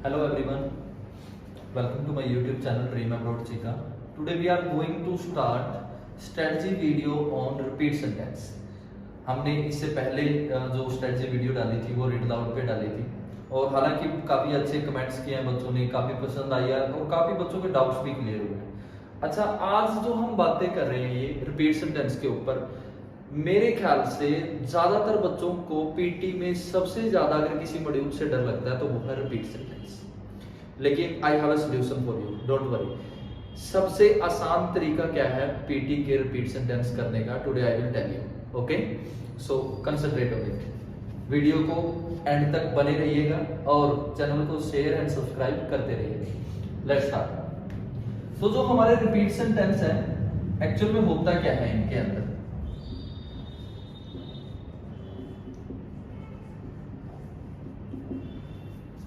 Hello everyone, welcome to my YouTube channel Dream Abroad Chika. Today we are going to start strategy video on repeat sentence. हमने इससे पहले जो strategy video डाली थी वो read out पे डाली थी और हालांकि काफ़ी अच्छे कमेंट्स किए हैं बच्चों ने, काफ़ी पसंद आई है और काफ़ी बच्चों के डाउट्स भी क्लियर हुए हैं। अच्छा, आज जो हम बातें कर रहे हैं ये रिपीट सेंटेंस के ऊपर, मेरे ख्याल से ज़्यादातर बच्चों को पीटी में सबसे ज़्यादा अगर किसी मॉड्यूल से डर लगता है तो वो है रिपीट सेंटेंस। लेकिन I have a solution for you, don't worry. सबसे आसान तरीका क्या है पीटी के रिपीट सेंटेंस करने का, today I will tell you. Okay, so concentrate on it. Video को एंड तक बने रहिएगा और चैनल को शेयर एंड सब्सक्राइब करते रहिएगा। Let's start. तो जो हमारे रिपीट सेंटेंस है एक्चुअल में होता क्या है इनके अंदर,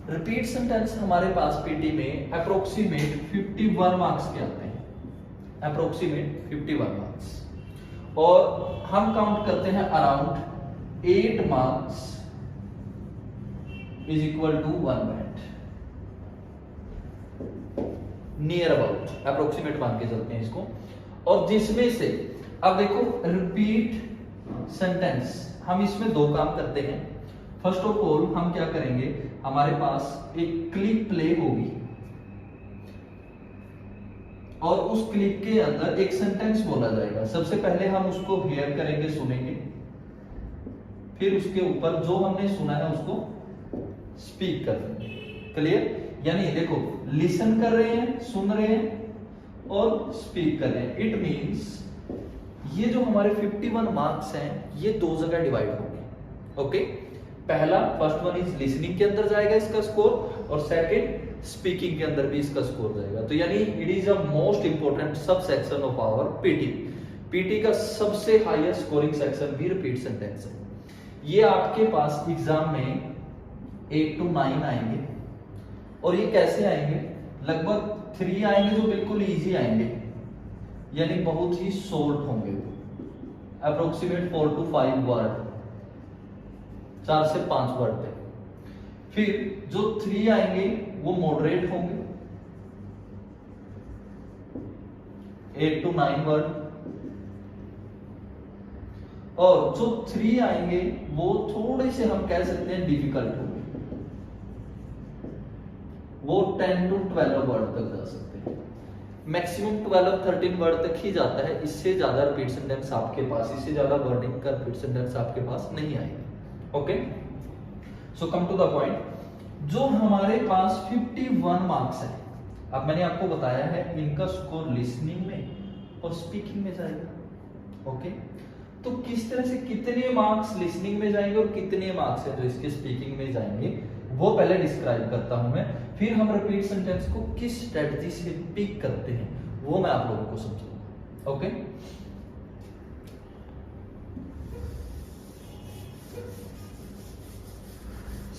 रिपीट सेंटेंस हमारे पास पीटी में अप्रोक्सीमेट 51 मार्क्स के आते हैं, अप्रोक्सीमेट 51 मार्क्स, और हम काउंट करते हैं around 8 marks is equal to 1 band, near about approximate मान के चलते हैं इसको। और जिसमें से अब देखो रिपीट सेंटेंस हम इसमें दो काम करते हैं। फर्स्ट ऑफ ऑल हम क्या करेंगे, हमारे पास एक क्लिप प्ले होगी और उस क्लिप के अंदर एक सेंटेंस बोला जाएगा। सबसे पहले हम उसको हियर करेंगे, सुनेंगे, फिर उसके ऊपर जो हमने सुना है उसको स्पीक कर देंगे। क्लियर? यानी देखो, लिसन कर रहे हैं, सुन रहे हैं और स्पीक कर रहे हैं। इट मींस ये जो हमारे 51 मार्क्स हैं ये दो जगह डिवाइड होंगे। ओके, पहला फर्स्ट वन इज लिसनिंग के अंदर जाएगा इसका स्कोर, और सेकंड स्पीकिंग के अंदर भी इसका स्कोर जाएगा। तो यानी it is a most important sub section of our PT. PT का सबसे हाईएस्ट स्कोरिंग सेक्शन भी रिपीट सेंटेंस है। ये आपके पास एग्जाम में 8 to 9 आएंगे, और ये कैसे आएंगे, लगभग 3 आएंगे जो बिल्कुल इजी आएंगे, यानी बहुत ही शॉर्ट होंगे, अप्रोक्सीमेट 4 to 5 वर्ड, 4 से 5 वर्ड तक। फिर जो 3 आएंगे वो मॉडरेट होंगे, 8 to 9 वर्ड, और जो 3 आएंगे वो थोड़े से हम कह सकते हैं डिफिकल्ट होंगे, वो 10 to 12 वर्ड तक जा सकते हैं। मैक्सिमम 12-13 वर्ड तक ही जाता है, इससे ज्यादा रिपीट सेंटेंस आपके पास, इससे ज्यादा वर्डिंग का रिपीट सेंटेंस आपके पास नहीं आएगा। Okay, so come to the point. जो हमारे पास 51 मार्क्स है, अब मैंने आपको बताया है इनका स्कोर लिसनिंग में और स्पीकिंग में जाएगा। ओके, तो किस तरह से कितने मार्क्स लिसनिंग में जाएंगे और कितने मार्क्स है जो इसके स्पीकिंग में जाएंगे वो पहले डिस्क्राइब करता हूं मैं, फिर हम रिपीट सेंटेंस को किस स्ट्रेटजी से पिक करते हैं वो मैं आप लोगों को समझाऊंगा। ओके,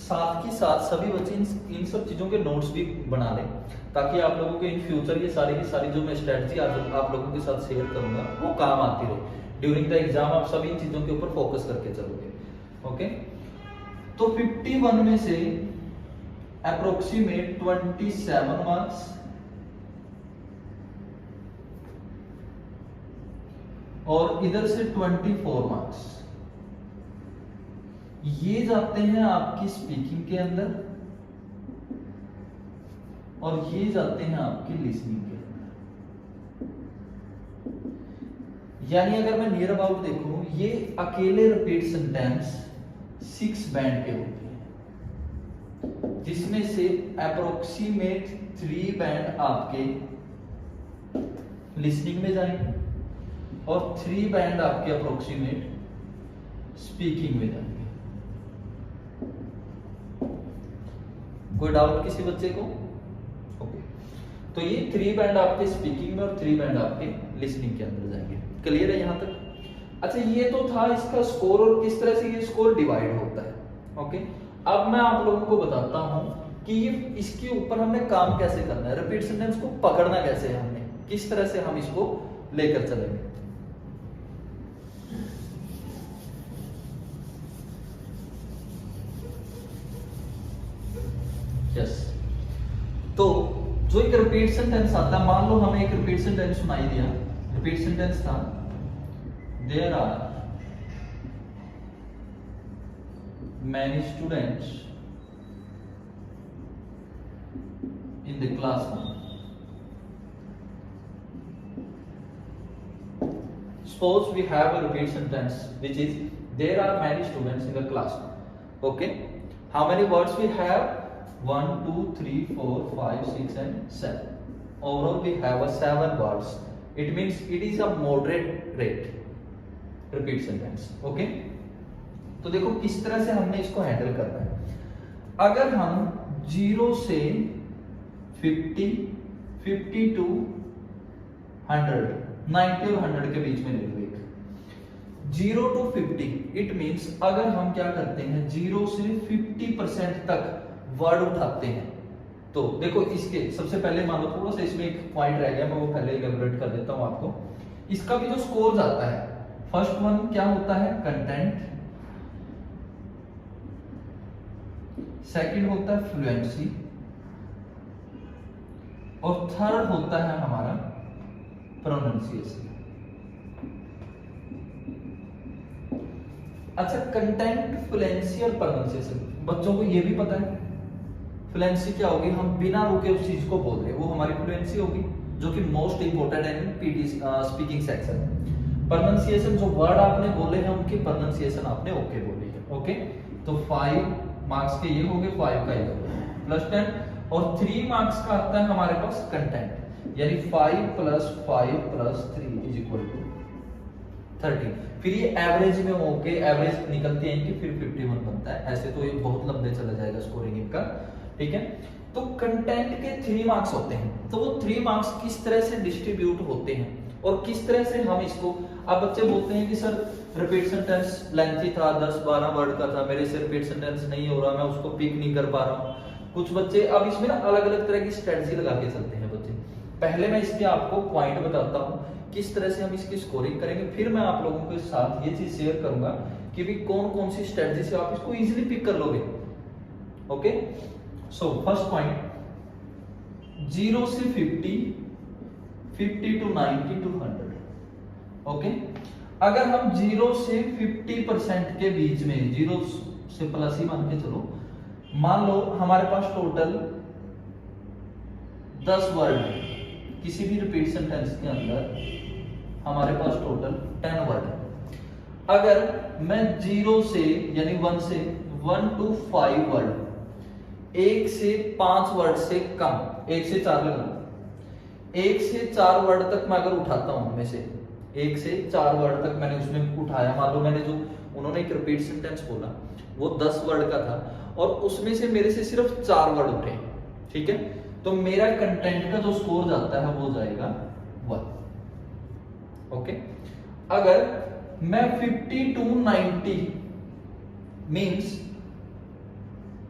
साथ ही साथ सभी बच्चे इन सब चीजों के नोट्स भी बना लें, ताकि आप लोगों के इन फ्यूचर ये सारी की सारी जो मैं स्ट्रेटजी आज आप लोगों के साथ शेयर करूंगा वो काम आती रहे। ड्यूरिंग द एग्जाम आप सभी इन चीजों के ऊपर फोकस करके चलोगे। ओके, तो 51 में से अप्रोक्सीमेट 27 मार्क्स और इधर से 24 मार्क्स ये जाते हैं आपकी स्पीकिंग के अंदर, और ये जाते हैं आपकी लिसनिंग के अंदर। यानी अगर मैं नियर अबाउट देखूं, ये अकेले रिपीट सेंटेंस 6 बैंड के होते हैं, जिसमें से अप्रोक्सीमेट 3 बैंड आपके लिसनिंग में जाएंगे और 3 बैंड आपके अप्रोक्सीमेट स्पीकिंग में जाएंगे। कोई डाउट किसी बच्चे को? ओके, तो ये 3 बैंड आपके स्पीकिंग में और 3 बैंड आपके लिसनिंग के अंदर जाएंगे। क्लियर है यहां तक? अच्छा, ये तो था इसका स्कोर और किस तरह से ये स्कोर डिवाइड होता है। ओके, अब मैं आप लोगों को बताता हूं कि ये इसके ऊपर हमने काम कैसे करना है, रिपीट सेंटेंस को पकड़ना कैसे है, हमने किस तरह से हम इसको लेकर चलेंगे। यस, तो जो एक रिपीट सेंटेंस आता है, मान लो हमें एक रिपीट सेंटेंस सुनाई दिया, रिपीट सेंटेंस था there are many students in the classroom. Suppose we have a repeat sentence which is there are many students in the classroom. Okay, how many words we have? 1 2 3 4 5 6 and 7. Overall we have a 7 words. It means it is a moderate rate repeat sentence. Okay, तो देखो किस तरह से हमने इसको handle करना है। अगर हम 0 से 50, 50 to 100, 90 और 100 के बीच में ले लो एक 0 to 50, इट मींस अगर हम क्या करते हैं 0 से 50% तक वर्ड उठाते हैं, तो देखो इसके सबसे पहले मान लो थोड़ा सा इसमें एक पॉइंट रह गया, मैं वो पहले इलैबोरेट कर देता हूं आपको। इसका भी जो स्कोर आता है, फर्स्ट वन क्या होता है कंटेंट, सेकंड होता है फ्लुएंसी, और थर्ड होता है हमारा प्रोनाउंसिएशन। अच्छा, कंटेंट, फ्लुएंसी और प्रोनाउंसिएशन बच्चों को ये भी पता है। फ्लुएंसी क्या होगी, हम बिना रुके उस चीज को बोल रहे हैं, वो हमारी फ्लुएंसी होगी, जो कि मोस्ट इंपोर्टेंट है इन पीटी स्पीकिंग सेक्शन। प्रोनाउंसिएशन, जो वर्ड आपने बोले हैं उनकी प्रोनाउंसिएशन आपने ओके बोली है। ओके, तो 5 मार्क्स के ये हो गए, 5 का ये हो गया प्लस 10, और 3 मार्क्स का आता है हमारे पास कंटेंट, यानी 5 + 5 + 3 = 30। फिर ये एवरेज में होके एवरेज निकलती है इनकी, फिर 51 बनता है। ऐसे तो ये बहुत लंबे चला जाएगा स्कोरिंग इनका, ठीक है। तो कंटेंट के 3 मार्क्स होते हैं, तो वो 3 मार्क्स किस तरह से डिस्ट्रीब्यूट होते हैं और किस तरह से हम इसको, अब बच्चे बोलते हैं कि सर रिपीट सेंटेंस लेंथी था, 10-12 वर्ड का था, मेरे से रिपीट सेंटेंस नहीं हो रहा, मैं उसको पिक नहीं कर पा रहा हूँ। कुछ बच्चे अब इसमें ना अलग अलग तरह की स्ट्रेटजी लगा के चलते हैं बच्चे। पहले मैं इसके आपको पॉइंट बताता हूँ किस तरह से हम इसकी स्कोरिंग करेंगे, फिर मैं आप लोगों के साथ ये चीज शेयर करूंगा कि भी कौन कौन सी स्ट्रेटजी से आप इसको इजीली पिक कर लोगे। ओके, सो फर्स्ट पॉइंट, 0 से 50, 50 to 90 to 100। ओके, अगर हम 0 से 50% के बीच में, 0 से प्लस ही मान के चलो, मान लो हमारे पास टोटल 10 वर्ड है, किसी भी रिपीट सेंटेंस के अंदर हमारे पास टोटल 10 वर्ड है। अगर मैं 0 से यानी 1 से 1 to 5 वर्ड, 1 से 5 वर्ड से कम, 1 से 4 लगा, 1 से 4 वर्ड तक मैं अगर उठाता हूं, उनमें से 1 से 4 वर्ड तक मैंने उसमें उठाया, मान लो मैंने जो उन्होंने एक रिपीट सेंटेंस बोला वो 10 वर्ड का था और उसमें से मेरे से सिर्फ 4 वर्ड उठे, ठीक है, तो मेरा कंटेंट का जो स्कोर जाता है वो जाएगा 1। ओके, अगर मैं 50 to 90 मींस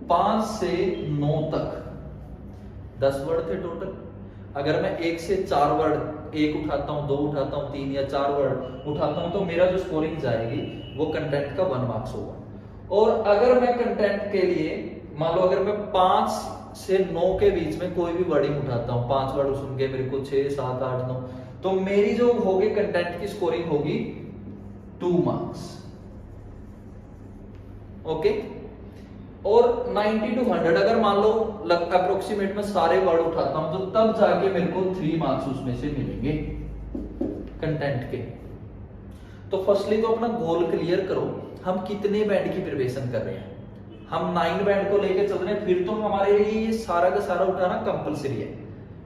5 से 9 तक 10 वर्ड थे टोटल, अगर मैं 1 से 4 वर्ड 1 उठाता हूं, 2 उठाता हूं, 3 या 4 वर्ड उठाता हूं, तो मेरा जो स्कोरिंग जाएगी वो कंटेंट का 1 मार्क्स होगा। और अगर मैं कंटेंट के लिए मान लो अगर मैं 5 से 9 के बीच में कोई भी वर्डिंग उठाता हूं, 5 वर्ड सुन के मेरे को 6, 7, 8, 9, तो मेरी जो होगी कंटेंट की स्कोरिंग होगी 2 मार्क्स। ओके, और 90 to 100 अगर मान लो अप्रोक्सीमेट में सारे वर्ड उठाता हूं, तो तब जाके मेरे को 3 मार्क्स उसमें से मिलेंगे कंटेंट के। तो फर्स्टली तो अपना गोल क्लियर करो, हम कितने बैंड की प्रिपरेशन कर रहे हैं। हम 9 बैंड को लेकर चल रहे हैं, फिर तो हमारे लिए ये सारा का सारा उठाना कंपलसरी है,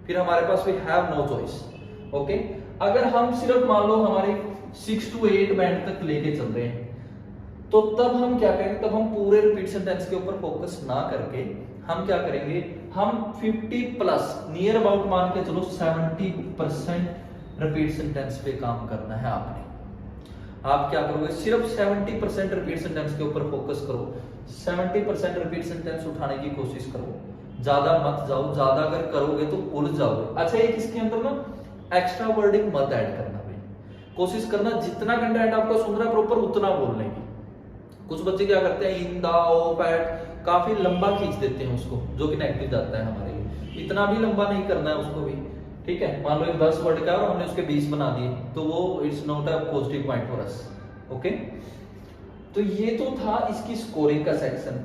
फिर हमारे पास we have no choice. Okay, अगर हम सिर्फ मान लो हमारे 6 to 8 बैंड तक लेके चल रहे हैं, तो तब हम क्या करेंगे, तब हम पूरे रिपीट सेंटेंस के ऊपर फोकस ना करके हम क्या करेंगे, हम 50+ नियर अबाउट मान के चलो 70% रिपीट सेंटेंस पे काम करना है आपने। आप क्या करोगे, सिर्फ 70% रिपीट सेंटेंस के ऊपर फोकस करो, 70% रिपीट सेंटेंस उठाने की कोशिश करो, ज्यादा मत जाओ, ज्यादा अगर करोगे तो उलझ जाओगे। अच्छा, एक इसके अंदर ना एक्स्ट्रा वर्डिंग मत ऐड करना भाई, कोशिश करना जितना कंटेंट आपको सुन रहा है प्रॉपर उतना बोलने की। कुछ बच्चे क्या करते हैं, इन द ऑफ एट काफी लंबा खींच देते हैं उसको, जो कि नेगेटिव जाता है हमारे लिए। इतना भी लंबा नहीं करना है उसको भी, ठीक है। मान लो एक 10 वर्ड का और हमने उसके 20 बना दिए, तो वो it's not a positive point for us. Okay, तो ये तो था इसकी स्कोरिंग का सेक्शन।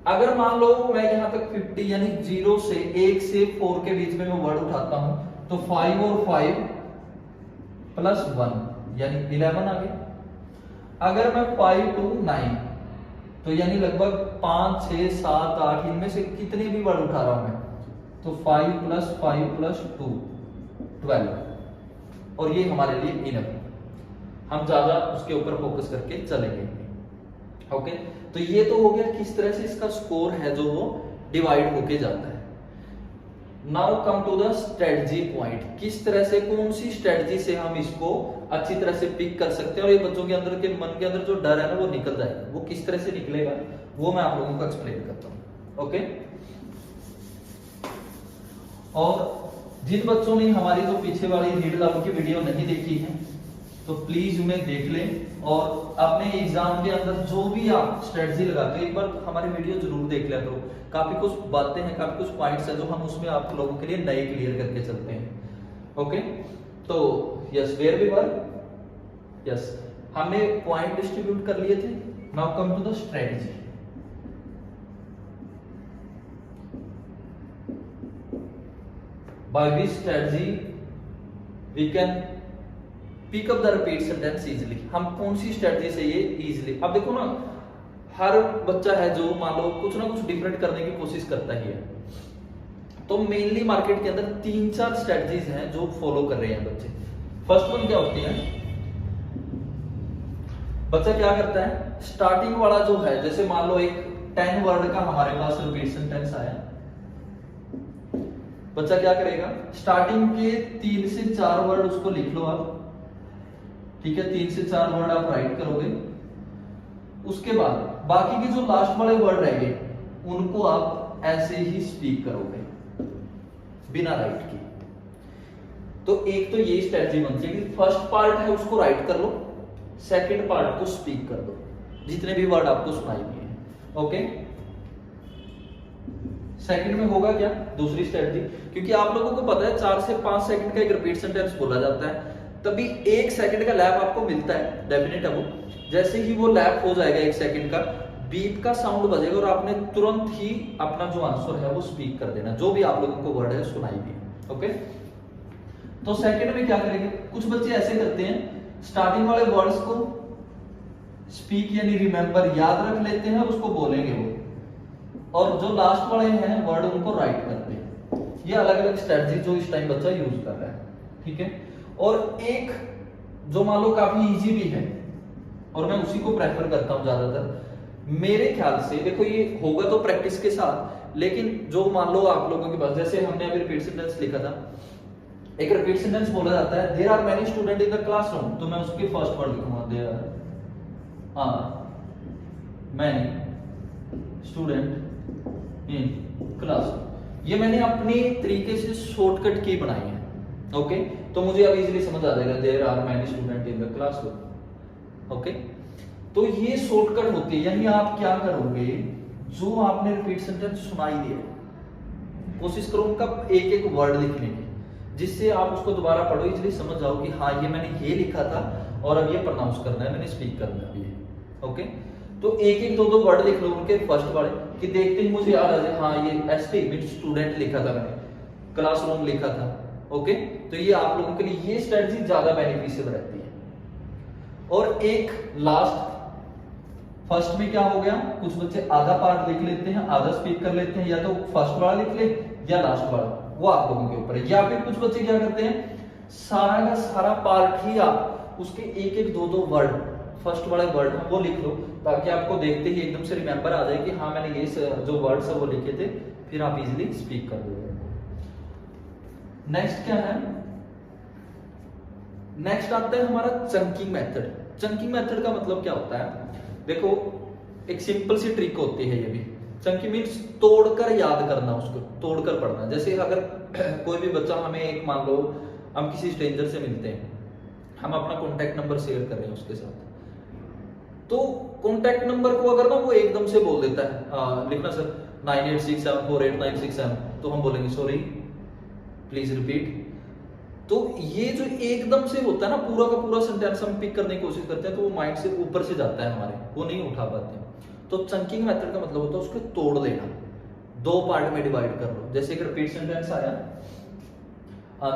अगर मान लो मैं यहाँ तक 50 यानी 0 से 1 से 4 के बीच में मैं वर्ड उठाता हूं, तो 5 और 5 प्लस 1 यानी 11 आ गया। अगर मैं 5 to 9 तो यानी लगभग 5, 6, 7, 8 इनमें से कितने भी वर्ड उठा रहा हूं मैं, तो 5 + 5 + 2 12, और ये हमारे लिए इनफ है, हम ज्यादा उसके ऊपर फोकस करके चलेंगे। ओके, तो ये तो हो गया किस तरह से इसका स्कोर है जो वो डिवाइड होके जाता है। Now come to the strategy point, किस तरह से कौन सी स्ट्रेटजी से हम इसको अच्छी तरह से पिक कर सकते हैं और ये बच्चों के अंदर के मन के अंदर जो डर है ना वो निकल जाएगा। वो किस तरह से निकलेगा वो मैं आप लोगों को एक्सप्लेन करता हूं। ओके, और जिन बच्चों ने हमारी जो पीछे वाली रीड लागू की वीडियो नहीं देखी है तो प्लीज उन्हें देख लें, और अपने एग्जाम के अंदर जो भी आप स्ट्रेटजी लगाते हो एक बार हमारी वीडियो जरूर देख लिया करो। काफी कुछ बातें हैं, काफी कुछ पॉइंट्स हैं जो हम उसमें आप लोगों के लिए नए क्लियर करके चलते हैं। ओके, तो yes, where we were, yes, हमने पॉइंट डिस्ट्रीब्यूट कर लिए थे। Now come to the strategy. By this strategy we can pick up the repeat sentence easily. हम कौन सी स्ट्रेटजी से ये इजीली, अब देखो ना हर बच्चा है जो मान लो कुछ ना कुछ डिफरेंट करने की कोशिश करता ही है, तो मेनली मार्केट के अंदर 3-4 स्ट्रेटजीज हैं जो फॉलो कर रहे हैं बच्चे। फर्स्ट वन क्या होती है, बच्चा क्या करता है, स्टार्टिंग वाला जो है, जैसे मान लो एक 10 वर्ड का हमारे पास रिपीट सेंटेंस आया, बच्चा क्या करेगा, स्टार्टिंग के 3 से 4 वर्ड उसको लिख लो आप, ठीक है, 3 से 4 वर्ड आप राइट करोगे। उसके बाद बाकी के जो लास्ट वाले वर्ड रहेंगे उनको आप ऐसे ही स्पीक करोगे बिना राइट के। तो एक तो ये स्ट्रेटजी बनती है कि फर्स्ट पार्ट है उसको राइट कर लो, सेकंड पार्ट को स्पीक कर दो, जितने भी वर्ड आपको सुनाई दिए हैं। ओके, सेकंड में होगा क्या, दूसरी स्ट्रेटजी, क्योंकि आप लोगों को पता है 4 से 5 सेकंड का एक रिपीट सेंटेंस बोला जाता है, तभी 1 सेकंड का लैप आपको मिलता है, डेफिनेट है वो। जैसे ही वो लैप हो जाएगा 1 सेकंड का, बीप का साउंड बजेगा और आपने तुरंत ही अपना जो आंसर है वो स्पीक कर देना, जो भी आप लोगों को वर्ड है सुनाई दिए। ओके, तो सेकंड में क्या करेंगे, कुछ बच्चे ऐसे करते हैं स्टार्टिंग वाले वर्ड्स को स्पीक यानी रिमेंबर याद रख लेते हैं और उसको बोलेंगे वो, और जो लास्ट वाले हैं वर्ड उनको राइट करते हैं। ये अलग अलग स्ट्रेटजी जो इस टाइम बच्चा यूज कर रहा है, ठीक है। और एक जो मान लो काफी इजी भी है और मैं उसी को प्रेफर करता हूं ज्यादातर, मेरे ख्याल से, देखो ये होगा तो प्रैक्टिस के साथ, लेकिन जो मान लो आप लोगों के पास, जैसे हमने अभी रिपीट सेंटेंस लिखा था, एक रिपीट सेंटेंस बोला जाता है there are many student in the classroom, तो मैं उसके फर्स्ट वर्ड लिखूंगा there are many student in classroom. ये मैंने अपने तरीके से शॉर्टकट की बनाई है। ओके, तो मुझे अब इजीली समझ आ जाएगा there are many student in the classroom. Okay, तो ये शॉर्टकट होती है, यानी आप क्या करोगे, जो आपने रिपीट सेंटेंस सुनाई दिया कोशिश करो उनका एक एक वर्ड लिखने की, जिससे आप उसको दोबारा पढ़ो, इजीली समझ जाओ कि हाँ ये मैंने ये लिखा था और अब ये प्रोनाउंस करना है, मैंने स्पीक करना है ये। ओके, तो एक एक दो वर्ड लिख लो उनके फर्स्ट वाले, कि देखते ही मुझे याद आ जाए हाँ ये एसटी मींस स्टूडेंट लिखा था मैंने, क्लासरूम लिखा था। ओके, तो ये आप लोगों के लिए ये स्ट्रेटजी ज्यादा बेनिफिशियल रहती है। और एक लास्ट, फर्स्ट में क्या हो गया, कुछ बच्चे आधा पार्ट लिख लेते हैं, आधा स्पीक कर लेते हैं, या तो फर्स्ट वाला लिख ले या लास्ट वाला, वो आप लोगों के ऊपर है। या फिर कुछ बच्चे क्या करते हैं, सारा का सारा पार्ट ही आप उसके एक एक दो वर्ड, फर्स्ट वाले वर्ड वो लिख लो, ताकि आपको देखते ही एकदम से रिमेंबर आ जाए कि हाँ मैंने ये जो वर्ड्स है वो लिखे थे, फिर आप इजीली स्पीक कर दोगे। नेक्स्ट क्या है, नेक्स्ट आता है हमारा चंकिंग मेथड। चंकिंग मेथड का मतलब क्या होता है, देखो एक सिंपल सी ट्रिक होती है ये भी। चंकी मीन्स तोड़कर याद करना, उसको तोड़कर पढ़ना। जैसे अगर कोई भी बच्चा हमें एक, मान लो हम किसी स्ट्रेंजर से मिलते हैं, हम अपना कॉन्टैक्ट नंबर शेयर कर रहे हैं उसके साथ, तो कॉन्टैक्ट नंबर को अगर ना वो एकदम से बोल देता है लिखना सर 98674896 तो हम बोलेंगे सॉरी, प्लीज रिपीट। तो ये जो एकदम से होता है ना, पूरा का पूरा सेंटेंस हम पिक करने की कोशिश करते हैं तो वो माइंड से ऊपर से जाता है हमारे, वो नहीं उठा पाते। तो चंकिंग मेथड का मतलब होता है उसको तोड़ देना, दो पार्ट में डिवाइड कर लो। जैसे एक रिपीट सेंटेंस आया,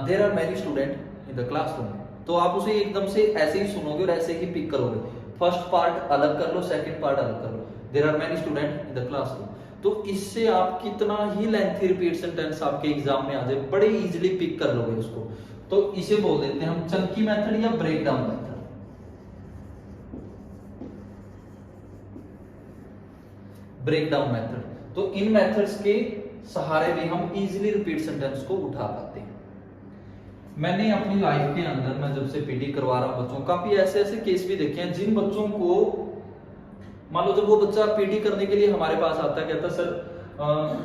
there are many student in the classroom, तो आप उसे एकदम से ऐसे ही सुनोगे और ऐसे ही पिक करोगे। फर्स्ट पार्ट अलग कर लो, सेकंड पार्ट अलग कर लो, there are many student in the classroom. तो इससे आप कितना ही लेंथी रिपीट सेंटेंस आपके एग्जाम में आ जाए, बड़े इजीली पिक कर लोगे उसको। तो इसे बोल देते हैं हम चंकी मेथड या break down method. Break down method, तो इन मेथड्स के सहारे भी हम इजीली रिपीट सेंटेंस को उठा पाते हैं। मैंने अपनी लाइफ के अंदर, मैं जब से पीटी करवा रहा हूं बच्चों, काफी ऐसे ऐसे केस भी देखे हैं जिन बच्चों को, मान लो जब वो बच्चा पीटी करने के लिए हमारे पास आता है, कहता सर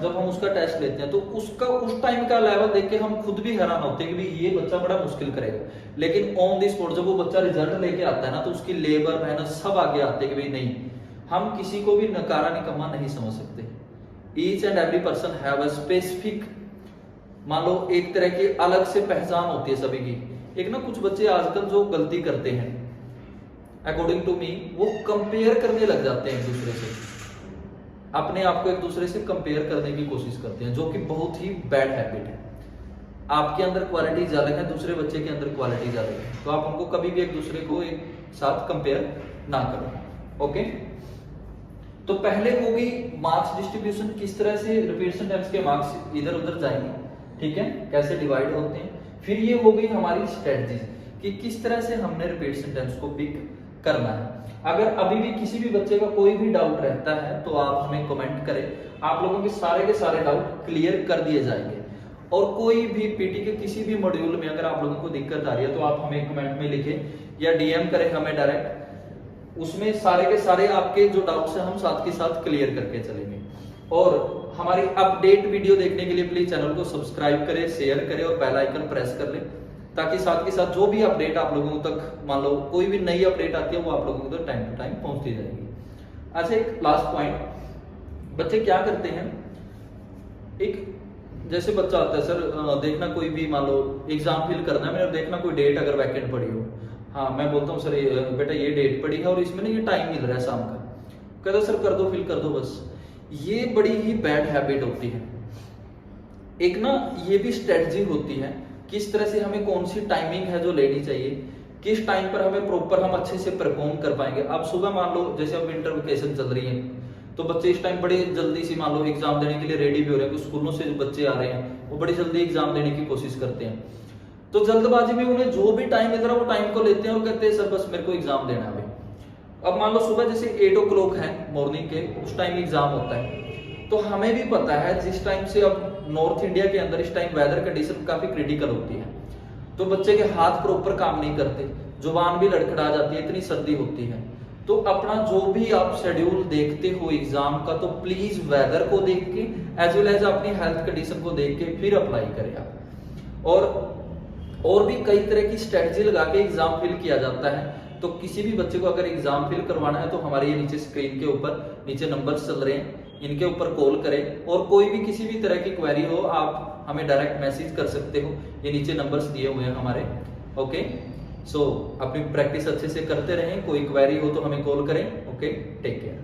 जब हम उसका टेस्ट लेते हैं तो उसका उस टाइम का लेवल देख के हम खुद भी हैरान होते हैं कि भाई ये बच्चा बड़ा मुश्किल करेगा, लेकिन ऑन द स्पॉट जब वो बच्चा रिजल्ट लेके आता है ना, तो उसकी लेबर मेहनत सब आगे आते हैं कि भाई नहीं, हम किसी को भी नकारा निकम्मा नहीं समझ सकते। Each and every person have a specific, मान लो एक तरह की अलग से पहचान होती है सभी की। एक ना कुछ बच्चे आजकल जो गलती करते हैं, अकॉर्डिंग टू मी, वो कंपेयर करने लग जाते हैं एक दूसरे से, अपने आप को एक दूसरे से कंपेयर करने की कोशिश करते हैं, जो कि बहुत ही बैड हैबिट है। आपके अंदर क्वालिटीज अलग है, दूसरे बच्चे के अंदर क्वालिटीज अलग है, तो आप उनको कभी भी एक दूसरे को एक साथ कंपेयर ना करो। ओके, तो पहले होगी मार्क्स डिस्ट्रीब्यूशन, किस तरह से रिपीट सेंटेंस के मार्क्स इधर उधर जाएंगे, ठीक है, कैसे डिवाइड होते हैं। फिर ये हो गई हमारी स्ट्रेटजी कि किस तरह से हमने रिपीट सेंटेंस को पिक करना है। अगर अभी भी किसी भी बच्चे का कोई भी डाउट रहता है तो आप हमें कमेंट करें, आप लोगों के सारे डाउट क्लियर कर दिए जाएंगे। और कोई भी पीटी के किसी भी मॉड्यूल में अगर आप लोगों को दिक्कत आ रही है तो आप हमें कमेंट में लिखें या डीएम करें हमें डायरेक्ट, उसमें सारे के सारे आपके जो डाउट्स हैं हम साथ के साथ क्लियर करके चलेंगे। और हमारी अपडेट वीडियो देखने के लिए प्लीज चैनल को सब्सक्राइब करें, शेयर करें और बेल आइकन प्रेस कर लें, ताकि साथ के साथ जो भी अपडेट आप लोगों तक, मान लो कोई भी नई अपडेट आती है, वो आप लोगों तक टाइम टू टाइम पहुंचती जाएगी। अच्छा, एक लास्ट पॉइंट, बच्चे क्या करते हैं, एक जैसे बच्चा आता है, सर देखना कोई भी, मान लो एग्जाम फिल करना है, मैंने देखना कोई डेट अगर वैकेंट पड़ी हो, हाँ मैं बोलता हूँ सर बेटा ये डेट पड़ी है और इसमें ना ये टाइम मिल रहा है शाम का, कहता सर कर दो, फिल कर दो बस। ये बड़ी ही बैड हैबिट होती है। एक ना ये भी स्ट्रेटजी होती है किस तरह से हमें कौन सी टाइमिंग है जो लेनी चाहिए, किस टाइम पर हमें प्रॉपर हम अच्छे से परफॉर्म कर पाएंगे। अब सुबह मान लो जैसे अब विंटर वेकेशन चल रही है, तो बच्चे इस टाइम बड़े जल्दी से मान लो एग्जाम देने के लिए रेडी भी हो रहे हैं, कुछ स्कूलों से जो बच्चे आ रहे हैं वो बड़ी जल्दी एग्जाम देने की कोशिश करते हैं, तो जल्दबाजी में उन्हें जो भी टाइम मिल रहा है वो टाइम को लेते हैं और कहते हैं सर बस मेरे को एग्जाम देना है। अब मान लो सुबह जैसे 8 o'clock है मॉर्निंग के, उस टाइम एग्जाम होता है, तो हमें भी पता है जिस टाइम से, अब नॉर्थ इंडिया के अंदर इस टाइम वेदर कंडीशन काफी क्रिटिकल होती है, तो बच्चे के हाथ प्रॉपर काम नहीं करते, जुबान भी लड़खड़ा जाती है, इतनी सर्दी होती है। तो अपना जो भी आप शेड्यूल देखते हो एग्जाम का, तो प्लीज वेदर को देख के एज वेल एज अपनी हेल्थ कंडीशन को देख के फिर अप्लाई करें आप। और भी कई तरह की स्ट्रेटजी लगा के एग्जाम फिल किया जाता है। तो किसी भी बच्चे को अगर एग्जाम फिल करवाना है तो हमारे ये नीचे स्क्रीन के ऊपर नीचे नंबर्स चल रहे हैं, इनके ऊपर कॉल करें, और कोई भी किसी भी तरह की क्वेरी हो आप हमें डायरेक्ट मैसेज कर सकते हो, ये नीचे नंबर्स दिए हुए हैं हमारे। ओके, सो अपनी प्रैक्टिस अच्छे से करते रहें, कोई क्वेरी हो तो हमें कॉल करें। Okay, take care.